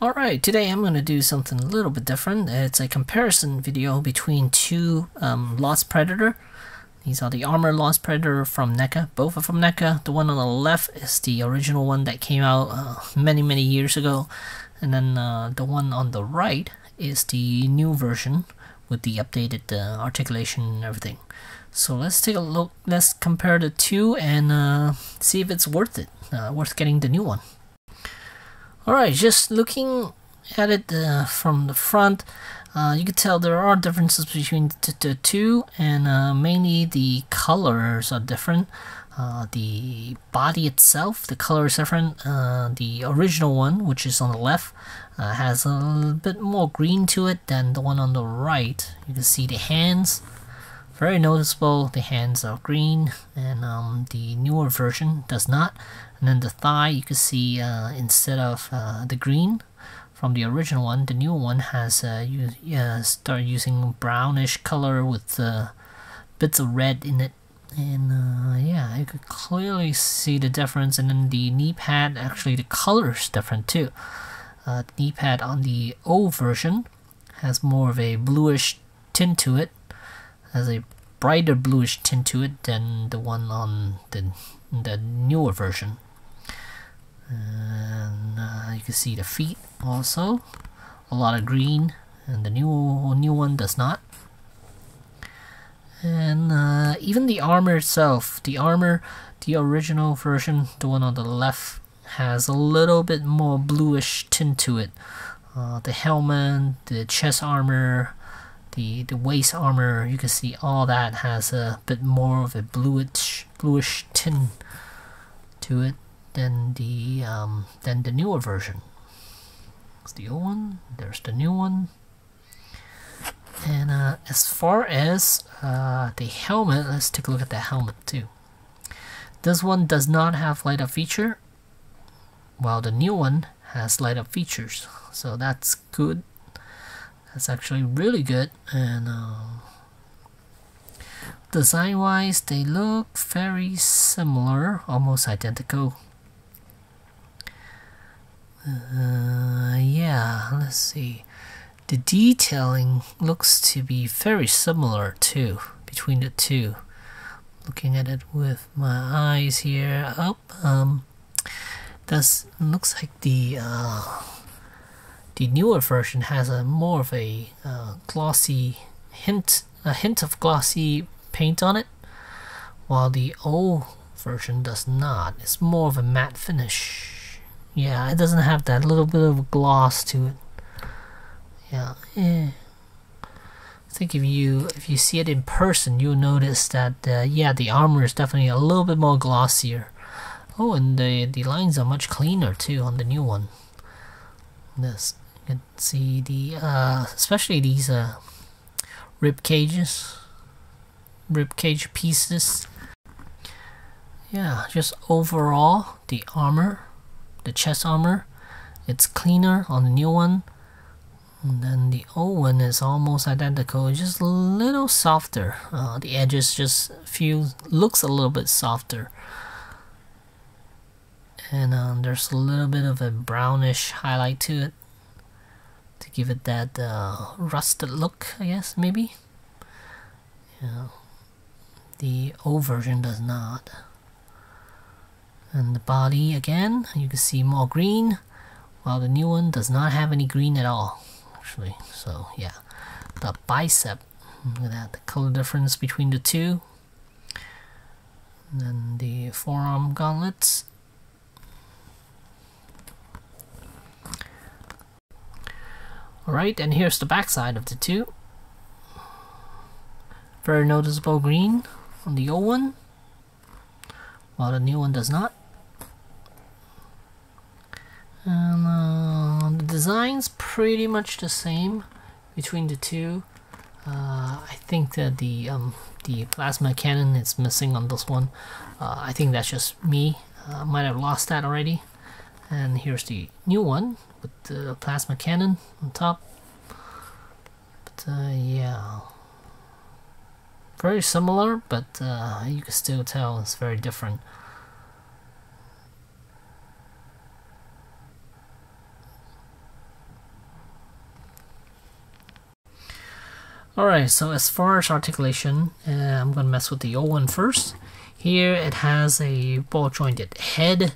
Alright, today I'm going to do something a little bit different. It's a comparison video between two Lost Predator. These are the Armor Lost Predator from NECA. Both are from NECA. The one on the left is the original one that came out many years ago. And then the one on the right is the new version with the updated articulation and everything. So let's take a look. Let's compare the two and see if it's worth it. Worth getting the new one. Alright, just looking at it from the front, you can tell there are differences between the two, and mainly the colors are different. The body itself, the color is different. The original one, which is on the left, has a little bit more green to it than the one on the right. You can see the hands, very noticeable. The hands are green, and the newer version does not. And then the thigh, you can see instead of the green from the original one, the new one has started using brownish color with bits of red in it. And yeah, you could clearly see the difference. And then the knee pad, actually the color is different too. The knee pad on the old version has more of a bluish tint to it, has a brighter bluish tint to it than the one on the newer version. And you can see the feet also, a lot of green, and the new one does not. And even the armor itself, the original version, the one on the left, has a little bit more bluish tint to it. The helmet, the chest armor, the waist armor, you can see all that has a bit more of a bluish tint to it than the newer version. It's the old one, there's the new one. And as far as the helmet, let's take a look at the helmet too. This one does not have light up feature, while the new one has light up features, so that's good. That's actually really good. And design wise, they look very similar, almost identical. Yeah, let's see. The detailing looks to be very similar too between the two. Looking at it with my eyes here up, looks like the newer version has a more of a glossy hint of glossy paint on it, while the old version does not. It's more of a matte finish. Yeah, it doesn't have that little bit of gloss to it. Yeah, I think if you see it in person, you'll notice that yeah, the armor is definitely a little bit more glossier. Oh, and the lines are much cleaner too on the new one. This, you can see the especially these rib cage pieces. Yeah, just overall the armor, the chest armor, it's cleaner on the new one. And then the old one is almost identical, just a little softer. The edges just looks a little bit softer. And there's a little bit of a brownish highlight to it to give it that rusted look, I guess, maybe. Yeah. The old version does not. And the body, again, you can see more green, while the new one does not have any green at all. Actually, so yeah, the bicep, look at that, the color difference between the two. And then the forearm gauntlets. Alright, and here's the backside of the two. Very noticeable green on the old one, while the new one does not. And the design's pretty much the same between the two. I think that the plasma cannon is missing on this one. I think that's just me. Might have lost that already. And here's the new one with the plasma cannon on top. But yeah, very similar, but you can still tell it's very different. Alright, so as far as articulation, I'm gonna mess with the old one first. Here it has a ball jointed head.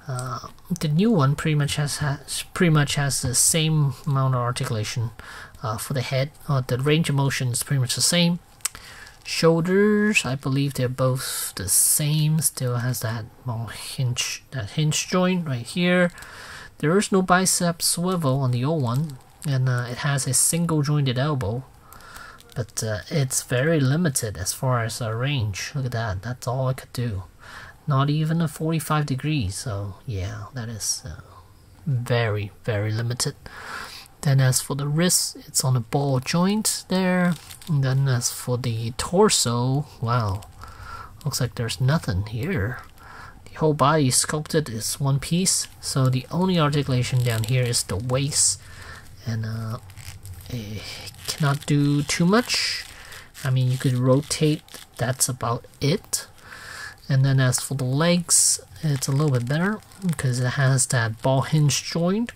The new one pretty much has the same amount of articulation for the head. The range of motion is pretty much the same. Shoulders, I believe they're both the same. Still has that hinge joint right here. There is no bicep swivel on the old one, and it has a single jointed elbow, but it's very limited as far as range. Look at that. That's all I could do. Not even a 45 degrees. So yeah, that is very, very limited. Then as for the wrist, it's on a ball joint there. And then as for the torso, wow, looks like there's nothing here. The whole body sculpted is one piece, so the only articulation down here is the waist, and it cannot do too much. I mean, you could rotate, that's about it. And then as for the legs, it's a little bit better because it has that ball hinge joint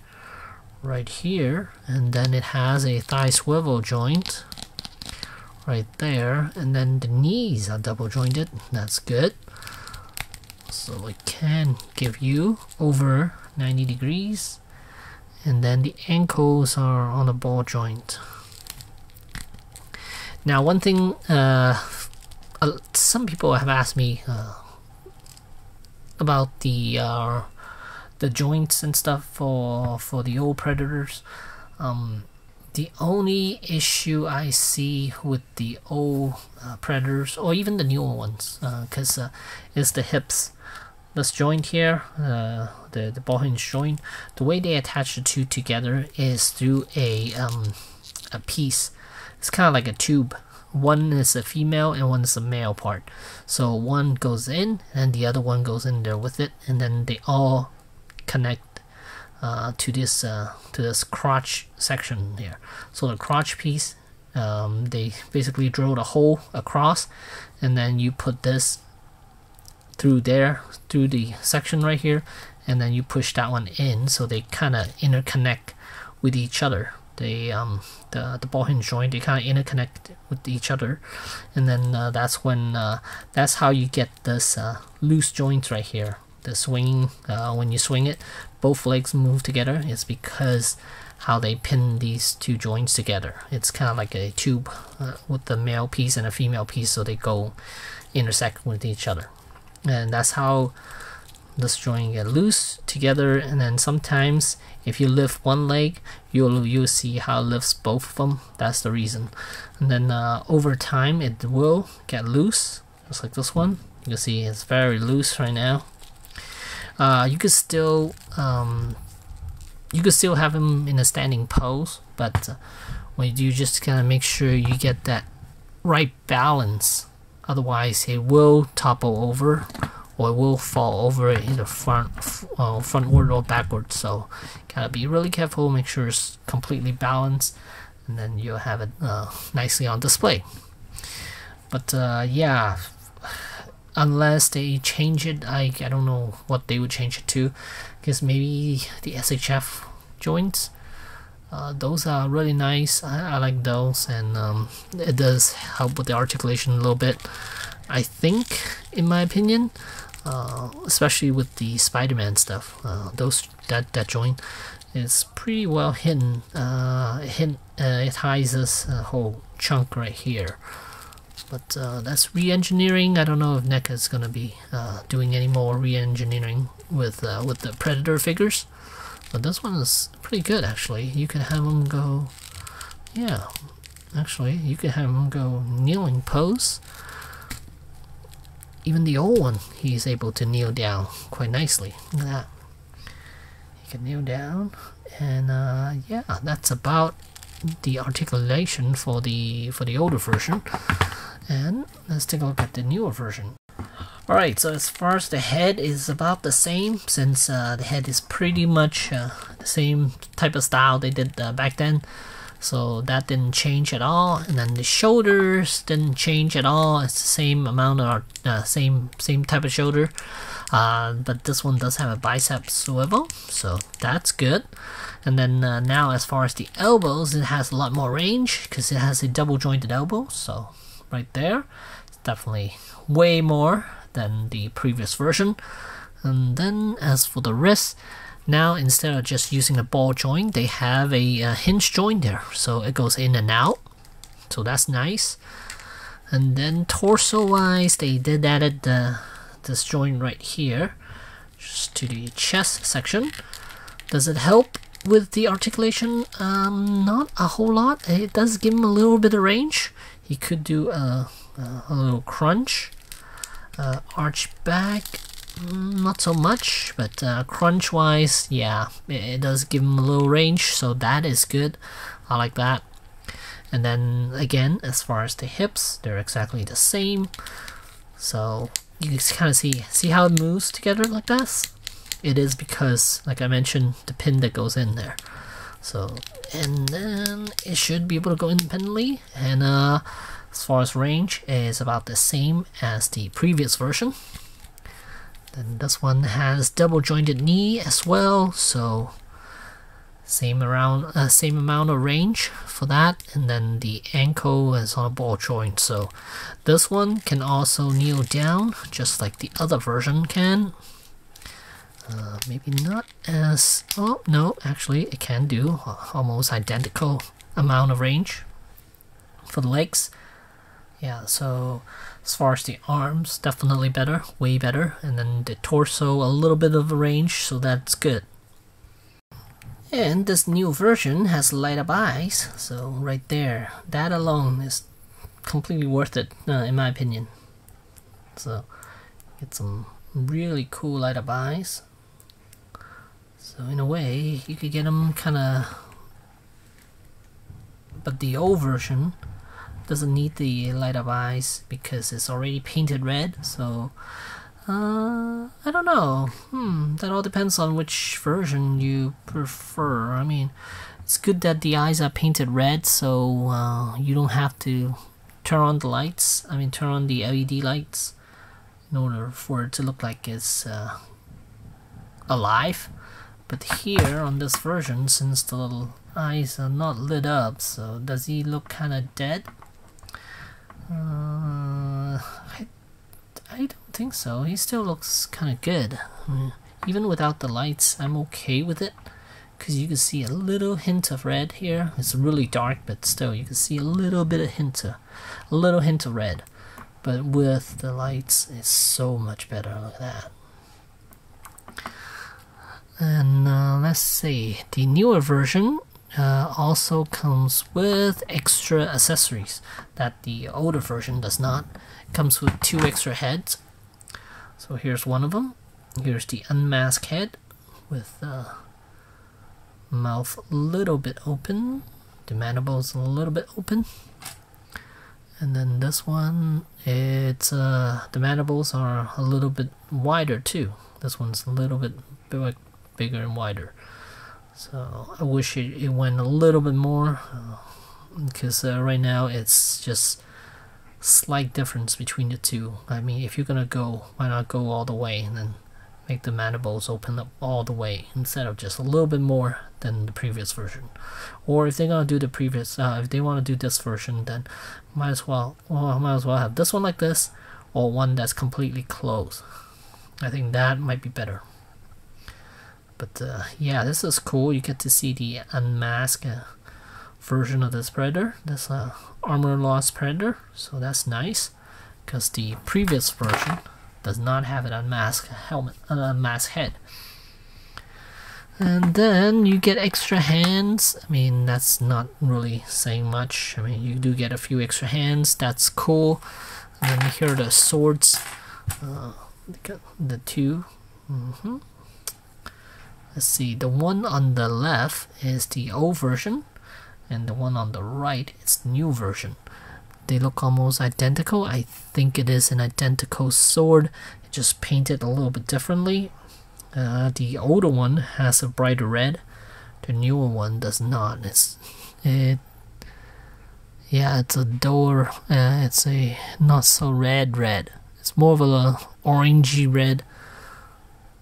right here, and then it has a thigh swivel joint right there, and then the knees are double jointed. That's good. So it can give you over 90 degrees, and then the ankles are on a ball joint. Now one thing, some people have asked me about the joints and stuff for the old Predators. The only issue I see with the old Predators, or even the newer ones, is the hips. This joint here, the ball hinge joint, the way they attach the two together is through a piece. It's kind of like a tube. One is a female and one is a male part. So one goes in and the other one goes in there with it, and then they all connect to this crotch section here. So the crotch piece, they basically drilled a hole across, and then you put this through there, through the section right here, and then you push that one in, so they kind of interconnect with each other. They the ball hinge joint, they kind of interconnect with each other, and then that's how you get this loose joints right here. The swinging, when you swing it, both legs move together. It's because how they pin these two joints together. It's kind of like a tube with the male piece and a female piece, so they go intersect with each other, and that's how this joint get loose together. And then sometimes if you lift one leg, you'll see how it lifts both of them. That's the reason. And then over time it will get loose, just like this one. You'll see it's very loose right now. You could still have him in a standing pose, but when you do, just kind of make sure you get that right balance. Otherwise it will topple over, or it will fall over either frontward or backwards. So gotta be really careful, make sure it's completely balanced, and then you'll have it nicely on display. But yeah, unless they change it, I don't know what they would change it to, because maybe the SHF joints, those are really nice. I like those, and it does help with the articulation a little bit, I think, in my opinion. Especially with the Spider-Man stuff, that joint is pretty well hidden. It hides this whole chunk right here. But that's re-engineering. I don't know if NECA is gonna be doing any more re-engineering with the Predator figures. But this one is pretty good, actually. You can have them go, yeah. Actually, you can have them go kneeling pose. Even the old one, he's able to kneel down quite nicely. Look at that. He can kneel down, and yeah, that's about the articulation for the older version. And let's take a look at the newer version. Alright, so as far as the head is about the same, since the head is pretty much the same type of style they did back then. so that didn't change at all. And then the shoulders didn't change at all. It's the same amount of same type of shoulder, but this one does have a bicep swivel, so that's good. And then now as far as the elbows, it has a lot more range because it has a double jointed elbow, so right there it's definitely way more than the previous version. And then as for the wrist, now instead of just using a ball joint, they have a hinge joint there, so it goes in and out, so that's nice. And then torso wise, they did added this joint right here just to the chest section. Does it help with the articulation? Not a whole lot. It does give him a little bit of range. He could do a little crunch, arch back, not so much, but crunch wise, yeah, it does give him a little range, so that is good. I like that. And then again, as far as the hips, they're exactly the same, so you can kind of see how it moves together like this. It is because, like I mentioned, the pin that goes in there. So, and then it should be able to go independently, and as far as range, is about the same as the previous version. Then this one has double jointed knee as well, so same amount of range for that. And then the ankle is on a ball joint, so this one can also kneel down just like the other version can. Maybe not as, oh no, actually it can do almost identical amount of range for the legs. Yeah, so as far as the arms, definitely better, way better. And then the torso, a little bit of a range, so that's good. And this new version has light up eyes, so right there, that alone is completely worth it, in my opinion. So get some really cool light up eyes. So in a way, you could get them kind of, but the old version doesn't need the light up eyes because it's already painted red. So I don't know. That all depends on which version you prefer. I mean, it's good that the eyes are painted red, so you don't have to turn on the lights. I mean, turn on the LED lights in order for it to look like it's alive. But here on this version, since the little eyes are not lit up, so does he look kind of dead? I don't think so. He still looks kind of good. I mean, even without the lights, I'm okay with it, because you can see a little hint of red here. It's really dark, but still you can see a little bit of hint of red. But with the lights, it's so much better. Look at that. And let's see, the newer version also comes with extra accessories that the older version does not. It comes with 2 extra heads. So here's one of them. Here's the unmasked head with mouth a little bit open, the mandibles a little bit open. And then this one, it's the mandibles are a little bit wider too. This one's a little bit bigger and wider. So I wish it went a little bit more, because right now it's just slight difference between the two. I mean, if you're gonna go, why not go all the way and then make the mandibles open up all the way instead of just a little bit more than the previous version. Or if they're gonna do the previous, if they want to do this version, then might as well have this one like this, or one that's completely closed. I think that might be better. But yeah, this is cool. You get to see the unmasked version of this Predator, this armor lost Predator, so that's nice, because the previous version does not have an unmasked helmet, an unmasked head. And then you get extra hands. I mean, that's not really saying much. I mean, you do get a few extra hands, that's cool. And then here are the swords, the 2. Let's see, the one on the left is the old version, and the one on the right is the new version. They look almost identical. I think it is an identical sword, it just painted a little bit differently. The older one has a brighter red, the newer one does not. Yeah, it's a duller, it's a not so red. It's more of a orangey red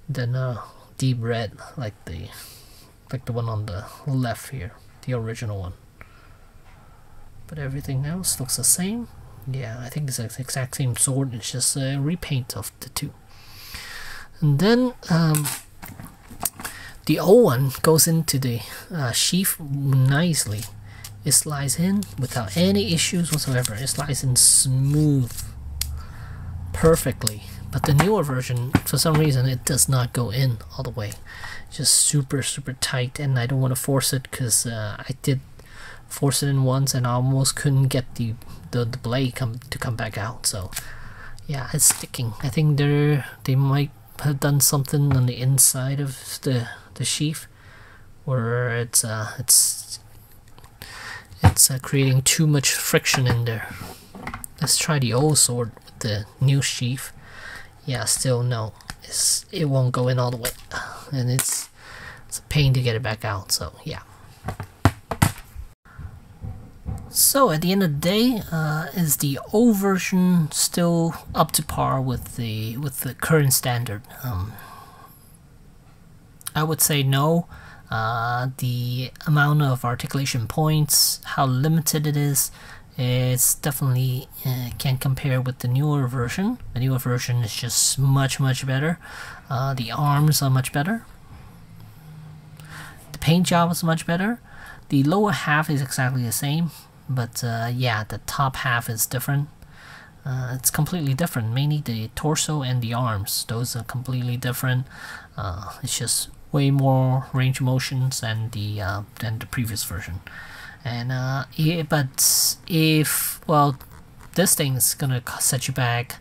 than a deep red like the one on the left here, the original one. But everything else looks the same. Yeah, I think it's the exact same sword. It's just a repaint of the two. And then the old one goes into the sheath nicely. It slides in without any issues whatsoever. It slides in smooth, perfectly. But the newer version, for some reason, it does not go in all the way. It's just super tight, and I don't want to force it because I did force it in once and I almost couldn't get the blade to come back out. So yeah, it's sticking. I think they might have done something on the inside of the sheath where it's creating too much friction in there. Let's try the old sword with the new sheath. Yeah, still no, it won't go in all the way, and it's a pain to get it back out. So yeah. So at the end of the day, is the old version still up to par with the current standard? I would say no. The amount of articulation points, how limited it is, it's definitely can't compare with the newer version. The newer version is just much better. The arms are much better. The paint job is much better. The lower half is exactly the same, but yeah, the top half is different. It's completely different. Mainly the torso and the arms; those are completely different. It's just way more range of motions than the previous version. And yeah, but if, well, this thing's gonna set you back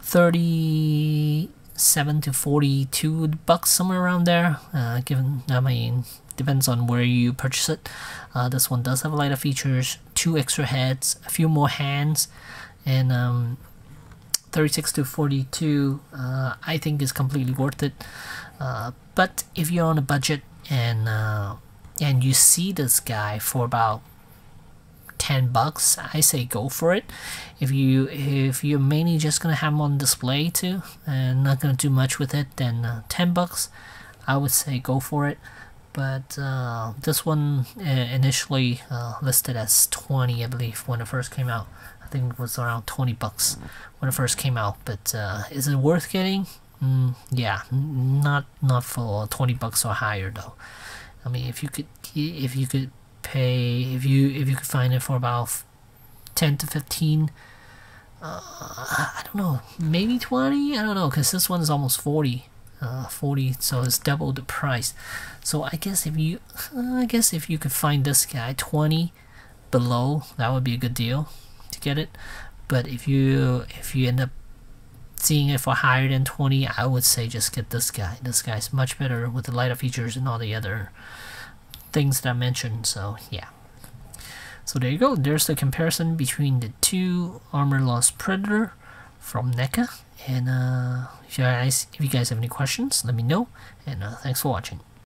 $37 to $42, somewhere around there. Given, I mean, depends on where you purchase it. This one does have lighter features, 2 extra heads, a few more hands, and 36 to 42 I think is completely worth it. But if you're on a budget and you see this guy for about $10, I say go for it. If you're mainly just gonna have him on display too and not gonna do much with it, then $10 I would say go for it. But this one initially listed as 20, I believe, when it first came out. I think it was around $20 when it first came out. But is it worth getting? Yeah, not for $20 or higher though. I mean, if you could find it for about 10 to 15, I don't know, maybe 20. I don't know, because this one is almost 40, so it's double the price. So I guess if you could find this guy 20 below, that would be a good deal to get it. But if you end up seeing it for higher than 20, I would say just get this guy. This guy's much better with the lighter features and all the other things that I mentioned. So yeah, so there you go. There's the comparison between the two Armor Lost Predator from NECA. And if you guys have any questions, let me know, and thanks for watching.